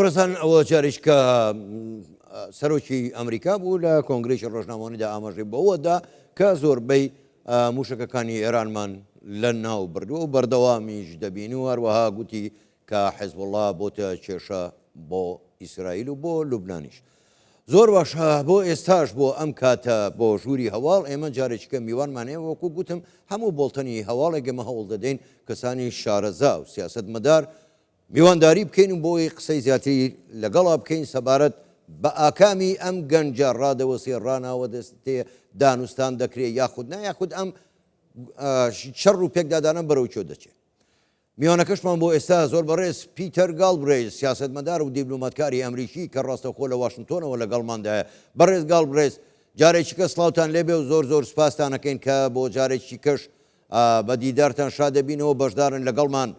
پرسان ئەوە جارێک کە سەرۆکی ئەمریکا بوو لە کۆنگرێکی ڕۆژنامەوانیدا ئاماژەی بەوەدا کە زۆربەی موشکەکانی ئێرانمان لە ناو بردووە و بەردەوامیش دەبین و هەروەها گوتی کە حیزبوڵڵا بۆتە کێشە بۆ ئیسرائیل و بۆ لوبنانیش. زۆر باشە بۆ ئێستاش بۆ ئەم کاتە بۆ ژووری هەواڵ ئێمە جارێککە میوانمانەیە وەکو گوتم هەموو بۆڵتنی هەواڵێک ئێمە هەوڵ دەدەین کەسانی شارەزا و سیاسەتمەدار میوانداری بکەین و بۆی قسەی زیاتری لەگەڵا بکەین سەبارەت بە ئاکامی ئەم گەنجە ڕادەوەسێ ڕاناوە دەستێ دانوستان دەکرێت یاخود نایاخود ئەم شەڕ و پێکدادانە بەرەو چۆ دەچێت. میوانەکەشمان بۆ ئێستا زۆر بەڕێز پیتەر گاڵبرێز سیاسەتمەدار و دیبلۆماتکاری ئەمریکی کە ڕاستەخۆ لە واشنگتۆنەوە لەگەڵماندایە. بەڕێز گاڵبرێز جارێکی کە سڵاوتان لێبێ و زۆر زۆر سپاسانەکەین کە بۆ جارێکی کەش بە دیدارتان شادەبینەوە بەشدارن لەگەڵمان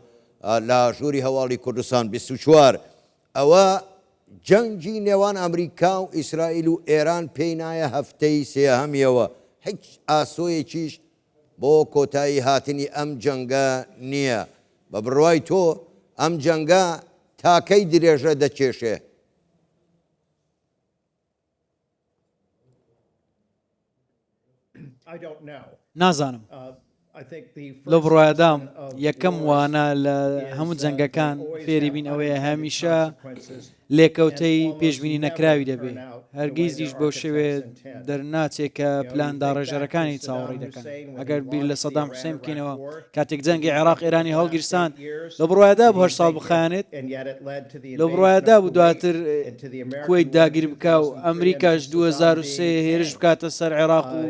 لە ژووری هەواڵی کوردستان 24. ئەوە جەنگی نێوان ئەمریکا و ئیسرائیل و ئێران پێی نایە هەفتەی سێهەمیەوە هیچ ئاسۆیەکیش بۆ کۆتایی هاتنی ئەم جەنگە نییە. بە بڕوای تۆ ئەم جەنگە تاکەی درێژە دەکێشێ؟ نازانم. لە بڕایدام یەکەم وانە لە هەموو جەنگەکان فێری بین ئەوەیە هەمیشە لێکەوتەی پێشبینی نەکراوی دەبێت. هەرگیزیش بۆ شێوێ دەرناچێت کە پلاندا ڕێژەرەکانی چاوەڕێ دەکەن. ئەگەر بیر لە سەدام حوسێن بکەینەوە کاتێک جەنگی عێراق ئێرانی هەڵگیرستان لە بڕایدا بۆ 8 ساڵ بخایانێت لە بڕایدا بوو دواتر کوێیت داگیر بکە و ئەمریکاش 2003 هێرش بکاتە سەر عێراق و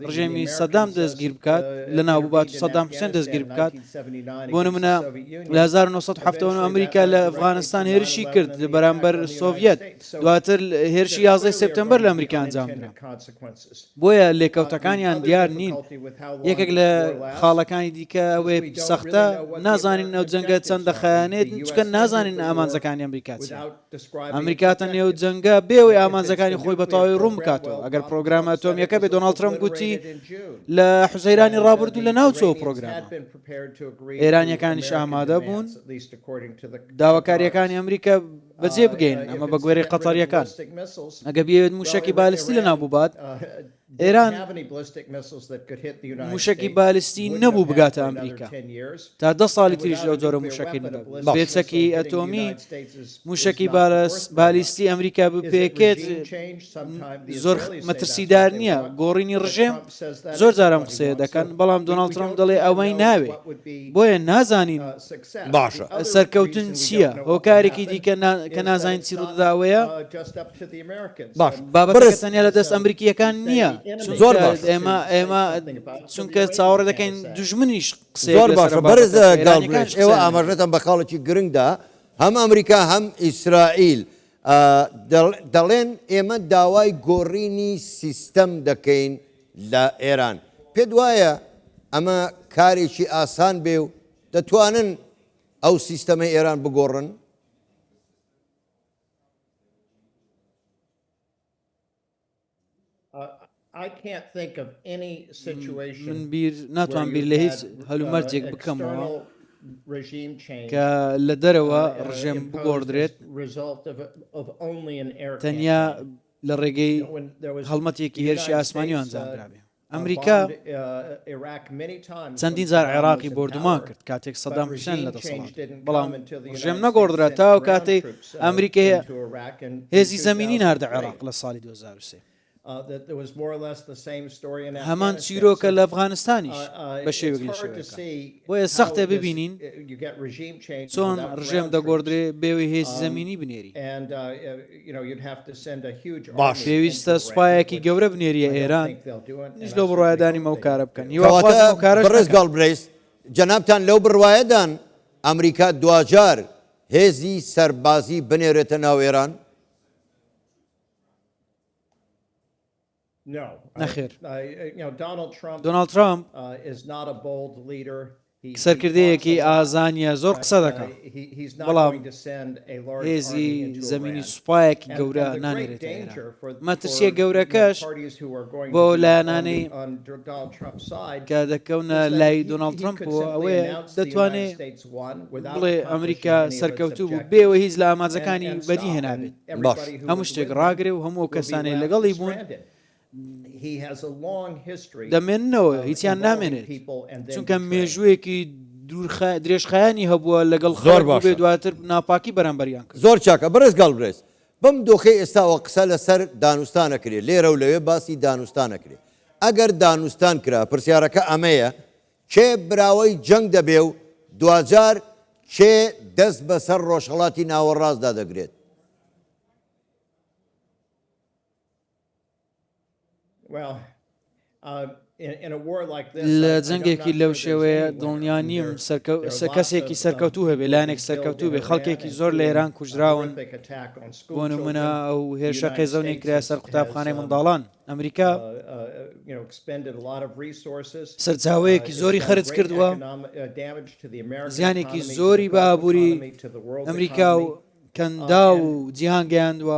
ڕژێمی سەدام دەستگیر بکات لە ناوبات و سەدام حوسێن دەستگیر بکات. بۆ نمونە لە 1970 ئەمریکا لە ئەفغانستان هێرشی کرد لە بەرامبەر سۆڤیەت دواتر هێرشی 11 سپتەمبەر لە ئەمریکا ئەنجامدرا. بۆیە لێکەوتەکانیان دیار نین. یەکێک لە خاڵەکانی دیکە ئەوەیە سەختە نازانین ئەو جەنگە چەندە خەیانێت چکە نازانین ئامانجەکانی ئەمریکا چی. ئەمریکاتە نێو جەنگە بێەوەی ئامانجەکانی خۆی بەتەواوی ڕوون بکاتەوە. ئەگەر پرۆگرامە ئەتۆمیەکە بێ دۆناڵد ترەمپ گوتی لە حوزەیرانی ڕابردوو لە ناوچەوە پرۆگرامە. ئێرانیەکانیش ئامادە بوون داواکاریەکانی ئەمریکا بەجێ بگەین ئەمە بە گوێرەی قەتاریەکان. ئەگە بێت موشکی بالیستی لە ناو بووبات ئێران موشکی بالیستی نەبوو بگاتە ئەمریکا تا 10 ساڵی تریش لەو جۆرە موشکی نەبوو. بێچەکی ئەتۆمی موشکی بالیستی ئەمریکا بپێکێت زۆر مەترسیدار نییە. گۆڕینی ڕژێم زۆر جارم قسەیە دەکەن بەڵام دۆناڵد ترەمپ دەڵێ ئەوەی ناوێ بۆیە نازانین باشە سەرکەوتن چییە. هۆکارێکی دیکە کە نازانین چی ڕووداوەیە بابەتەکە تەنیا لە دەست ئەمریکیەکان نییە. زۆر باش ئێمە چونکە چاوەڕێ دەکەین دوژمنیش زۆر باشە. بەرزە گاڵبرێژ ئێوە ئاماژەتان بە خاڵێکی گرنگدا هەم ئەمریکا هەم ئیسرائیل دەڵێن ئێمە داوای گۆڕینی سیستەم دەکەین لە ئێران. پێت وایە ئەمە کارێکی ئاسان بێ و دەتوانن ئەو سیستەمەی ئێران بگۆڕن؟ من ناتوان بیر لە هیچ هەلومەرجێک بکەمەوە کە لە دەرەوە ڕژێم بگۆڕدرێت تەنیا لە ڕێگەی هەڵمەتێکی هێرشی ئاسمانی ئەنجامدرابێ. ئەمریکا چەندین جار عێراقی بردومان کرد کاتێک سەدام حوسێن لە دەسەڵات بەڵام ڕژێم نەگۆڕدرا تا و کاتێک ئەمریکا هێزی زەمینی ناردە عێراق لە ساڵی 2003. هەمان چیرۆکە لە ئەفغانستانیش بە شێوێک لە شێوەیەکە. بۆیە سەختە ببینین چۆن ڕژێم دەگۆڕدرێ بێوەی هێزی زەمینی بنێری. باش پێویستە سوپایەکی گەورە بنێریە ئێران نیش لەو بڕایەدانی مەوکارە بکەن. بەڕێز گاڵبرێز جەنابتان لەو بڕوایەدان ئەمریکا دوجار هێزی سەربازی بنێرێتە ناو ئێران؟ نەخێر. دۆناڵد ترامپ سەرکردەیەکی ئازانیە زۆر قسە دەکات بەڵام هێزی زەمینی سوپایەکی گەورە نانێرێتە مەترسیە گەورەکەش بۆ لایەنانەی کە دەکەونە لای دۆناڵد ترامپەوە ئەوەیە دەتوانێت بڵێ ئەمریکا سەرکەوتوو بوو بێەوە هیچ لە ئاماجەکانی بەدی هێنابێت هەموو شتێک ڕاگرێ و هەموو کەسانەی لەگەڵی بوون دەمێننەوە هیچیان نامێنێت چونکە مێژوویەکی درێژخایانی هەبووە لەگەڵ زۆر باش بێ دواتر ناپاکی بەرامبەریان کرد زۆر چاکە بەرز گەڵبرێز بەم دۆخەی ئێستاوە قسە لەسەر دانوستانەکرێت لێرە و لەوێ باسی دانوستانەکرێت ئەگەر دانوستان کرا پرسیارەکە ئەمەیە کێ براوەی جەنگ دەبێ و دوجار کێ دەست بەسەر ڕۆژهەڵاتی ناوەڕاستدا دەگرێت لە جەنگێکی لەو شێوەیە دڵنیا نیم کەسێکی سەرکەوتوو هەبێ لایەنێک سەرکەوتوو بێ خەڵکێکی زۆر لە ئێران کوژراون بۆ نمونە ئەو هێرشە قێزەونی کرا سەر قوتابخانەی منداڵان ئەمریکا سەرچاوەیەکی زۆری خەرج کردووە زیانێکی زۆری بە ئابووری ئەمریکا و کەندا و جیهان گەیاندووە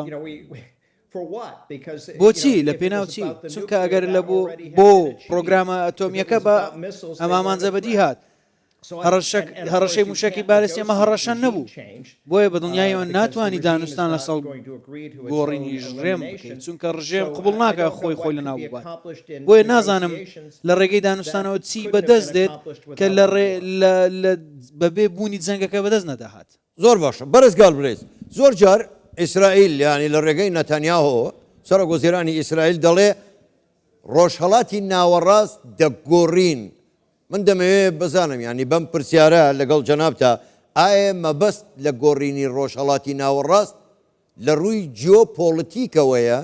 بۆچی لە پێناوچی چونکە ئەگەر لە بۆ پرۆگرامە ئەتۆمیەکە بە ئەمامانجە بەدی هات هەڕەشەی موشکی بارەس ئێمە هەڕەشە نەبوو بۆیە بە دڵنیایەوە ناتوانانی دانوستان لەسەڵ گۆڕینی ژڕێم بکەیت چونکە ڕژێم قبول ناکە خۆی لە ناو بات بۆیە نازانم لە ڕێگەی دانوستانەوە چی بەدەست دێت کە بەبێ بوونی جەنگەکە بەدەست نەداهات زۆر باشە بەرز گەڵبرێز زۆر جار ئیسرائیل یانی لە ڕێگەی نەتانیاهۆ سەرۆکوەزیرانی ئیسرائیل دەڵێ ڕۆژهەڵاتی ناوەڕاست دەگۆڕین من دەمەوێت بزانم ینی بەم پرسیارە لەگەڵ جەنابتە ئایا مەبەست لە گۆڕینی ڕۆژهەڵاتی ناوەڕاست لە ڕووی جیۆپۆلیتیکەوەیە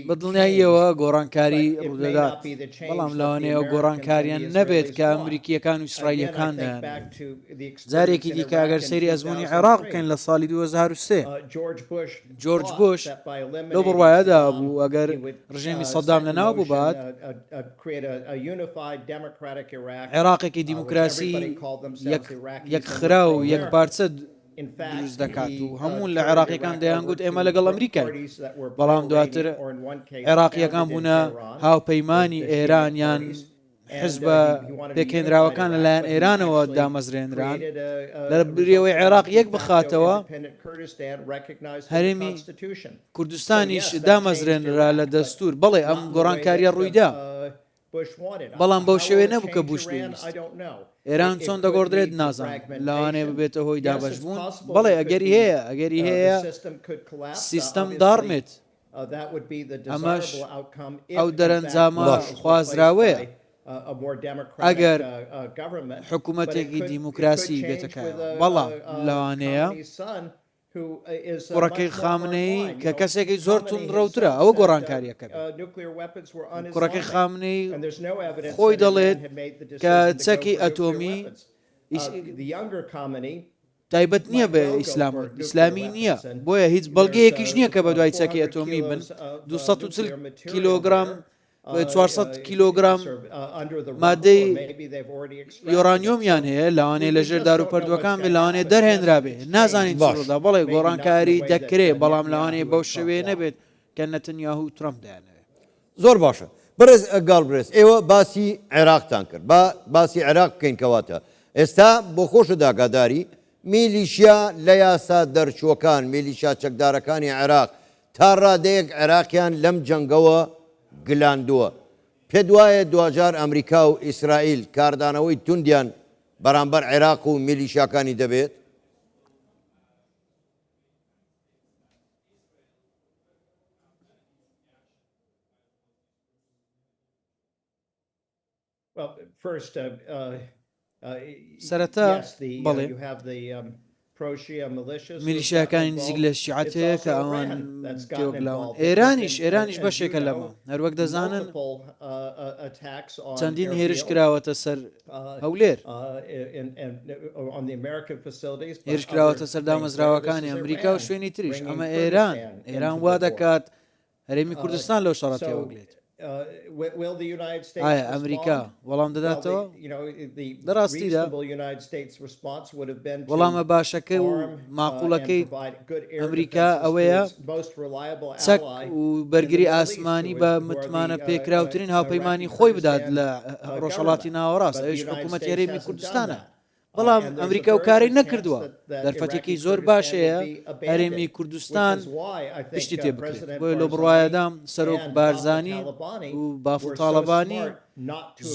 بە دڵنیاییەوە گۆڕانکاری ڕوودەدات بەڵام لەوانەیە گۆڕانکاریان نەبێت کە ئەمریکیەکان و ئیسرائیلەکاندایان جارێکی دیکە ئەگەر سەیری ئەزمموی عێراق بکەین لە ساڵی 2023 جۆرج بوش لەو بڕواایەدا بوو ئەگەر ڕژێمی سەدام لەناو بوو بات عێراقێکی دیموکراسی یەک خرا و یەک پارچە دروست دەکات و هەموو لە عێراقیەکان دەیانگوت ئێمە لەگەڵ ئەمریکای بەڵام دواتر عێراقیەکان بوونە هاوپەیمانی ئێرانیان حزبە پێکهێنراوەکان لەلایەن ئێرانەوە دامەزرێنران لە بریەوەی عێراق یەک بخاتەوە هەرێمی کوردستانیش دامەزرێنرا لە دەستور بەڵێ ئەم گۆڕانکاریە ڕوویدا بەڵام بەو شێوێ نەبوو کە بوش پێویست ئێران چۆن دەگۆڕدرێت نازان لەوانەیە ببێتە هۆی دابەشبوون بەڵێ ئەگەری هەیە سیستەم داڕمێت ئەمەش ئەو دەرەنجامە خوازراوەیە ئەگەر حکوومەتێکی دیموکراسی بێتەکە بەڵام لەوانەیە کوڕەکەی خامنەی کە کەسێکی زۆر توندڕەوترە ئەوە گۆڕانکاریەکە کوڕەکەی خامنەی خۆی دەڵێت کە چەکی ئەتۆمی تایبەت نییە بە ئیسلامی نییە بۆیە هیچ بەڵگەیەکیش نییە کە بە دوای چەکی ئەتۆمی بن 240 کیلۆگرام 400 کیلۆگرام مادەی یۆرانیۆمیان هەیە لەوانەیە لە ژێر دار و پەردووەکان بێ لەوانەیە دەرهێنرابێ نازانین چڕدا بەڵێ گۆڕانکاری دەکرێت بەڵام لەوانەیە بەو شەوێ نەبێت کە نەتەنیاهو و ترامپ دایانەوێت زۆر باشە بەرز گاڵبرێز ئێوە باسی عێراقتان کرد باسی عێراق بکەین کەواتە ئێستا بۆ خۆشە داگاداری میلیشیا لە یاسا دەرچووەکان میلیشیا چەکدارەکانی عێراق تا ڕادەیەک عێراقیان لەم جەنگەوە گلاندووە پێ دوایە دوجار ئەمریکا و ئیسرائیل کاردانەوەی توندیان بەرامبەر عێراق و میلیشیاکانی دەبێت سەرەتا بەڵێ میلیشیاکانی نزیک لە شیعەت هەیە کە ئەوان تێوەگلاون. ئێرانیش بەشێکە لەمە، هەروەک دەزانن چەندین هێرش کراوەتە سەر هەولێر، هێرش کراوەتە سەر دامەزراوەکانی ئەمریکا و شوێنی تریش. ئەمە ئێران وا دەکات هەرێمی کوردستان لەو شەڕە تێوەگلێت. ئایا ئەمریکا وەڵام دەداتەوە؟ لە ڕاستیدا وەڵامە باشەکە و ماقوڵەکەی ئەمریکا ئەوەیە چەک و بەرگری ئاسمانی بە متمانە پێکراوترین هاوپەیمانی خۆی بدات لە ڕۆژهەڵاتی ناوەڕاست، ئەوش حکوومەت هەرێمی کوردستانە. بەڵام ئەمریکا و کاری نەکردووە. دەرفەتێکی زۆر باشەیە هەرێمی کوردستان پشتی تێ بکرێت. بۆیە لەو بڕوایەدام سەرۆک بارزانی و باف و تاڵەبانی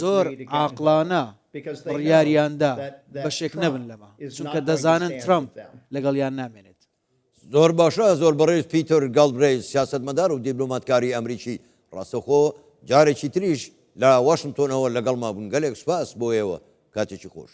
زۆر عاقڵانە ڕیاریاندا بەشێک نەبن لەمە، چونکە دەزانن ترامپ لەگەڵیان نامێنێت. زۆر باشە، زۆر بەڕێز پیتەر گاڵبرێیز سیاسەتمەدار و دیبلۆماتکاری ئەمریکی. ڕاستەخۆ جارێکی تریش لە واشنگتۆنەوە لەگەڵ مابوون. گەلێک سوپاس بۆ ئێوە، کاتێکی خۆش.